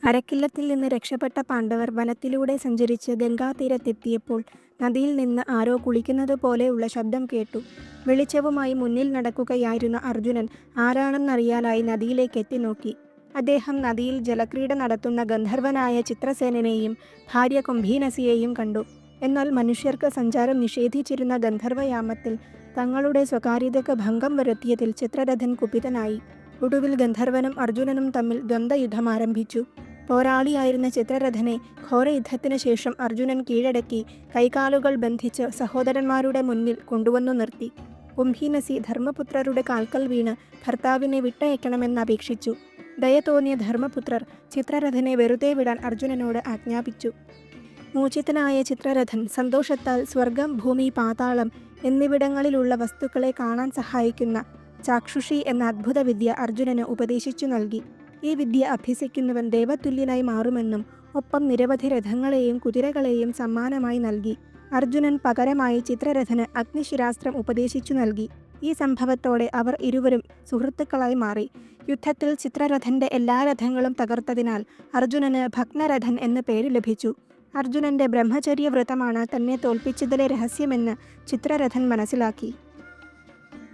അരക്കില്ലത്തിൽ നിന്ന് രക്ഷപ്പെട്ട പാണ്ഡവർ വനത്തിലൂടെ സഞ്ചരിച്ച് ഗംഗാതീരത്തെത്തിയപ്പോൾ നദിയിൽ നിന്ന് ആരോ കുളിക്കുന്നത് പോലെയുള്ള ശബ്ദം കേട്ടു. വെളിച്ചവുമായി മുന്നിൽ നടക്കുകയായിരുന്ന അർജുനൻ ആരാണെന്നറിയാനായി നദിയിലേക്ക് എത്തിനോക്കി. അദ്ദേഹം നദിയിൽ ജലക്രീഡ നടത്തുന്ന ഗന്ധർവനായ ചിത്രസേനനെയും ഭാര്യ കുംഭീനസിയെയും കണ്ടു. എന്നാൽ മനുഷ്യർക്ക് സഞ്ചാരം നിഷേധിച്ചിരുന്ന ഗന്ധർവയാമത്തിൽ തങ്ങളുടെ സ്വകാര്യതയ്ക്ക് ഭംഗം വരുത്തിയതിൽ ചിത്രരഥൻ കുപിതനായി. ഒടുവിൽ ഗന്ധർവനും അർജുനനും തമ്മിൽ ദ്വന്ദ്വയുദ്ധം ആരംഭിച്ചു. പോരാളിയായിരുന്ന ചിത്രരഥനെ ഘോരയുദ്ധത്തിന് ശേഷം അർജുനൻ കീഴടക്കി കൈകാലുകൾ ബന്ധിച്ച് സഹോദരന്മാരുടെ മുന്നിൽ കൊണ്ടുവന്നു നിർത്തി. കുംഭീനസി ധർമ്മപുത്രരുടെ കാൽക്കൽ വീണ് ഭർത്താവിനെ വിട്ടയക്കണമെന്നപേക്ഷിച്ചു. ദയ തോന്നിയ ധർമ്മപുത്രർ ചിത്രരഥനെ വെറുതെ വിടാൻ അർജുനനോട് ആജ്ഞാപിച്ചു. മൂചിതനായ ചിത്രരഥൻ സന്തോഷത്താൽ സ്വർഗം, ഭൂമി, പാതാളം എന്നിവിടങ്ങളിലുള്ള വസ്തുക്കളെ കാണാൻ സഹായിക്കുന്ന ചാക്ഷുഷി എന്ന അദ്ഭുത വിദ്യ അർജുനന് ഉപദേശിച്ചു നൽകി. ഈ വിദ്യ അഭ്യസിക്കുന്നവൻ ദേവതുല്യനായി മാറുമെന്നും ഒപ്പം നിരവധി രഥങ്ങളെയും കുതിരകളെയും സമ്മാനമായി നൽകി. അർജുനൻ പകരമായി ചിത്രരഥന് അഗ്നിശിരാസ്ത്രം ഉപദേശിച്ചു നൽകി. ഈ സംഭവത്തോടെ അവർ ഇരുവരും സുഹൃത്തുക്കളായി മാറി. യുദ്ധത്തിൽ ചിത്രരഥന്റെ എല്ലാ രഥങ്ങളും തകർത്തതിനാൽ അർജുനന് ഭഗ്നരഥൻ എന്ന് പേര് ലഭിച്ചു. അർജുനന്റെ ബ്രഹ്മചര്യ വ്രതമാണ് തന്നെ തോൽപ്പിച്ചതിലെ രഹസ്യമെന്ന് ചിത്രരഥൻ മനസ്സിലാക്കി.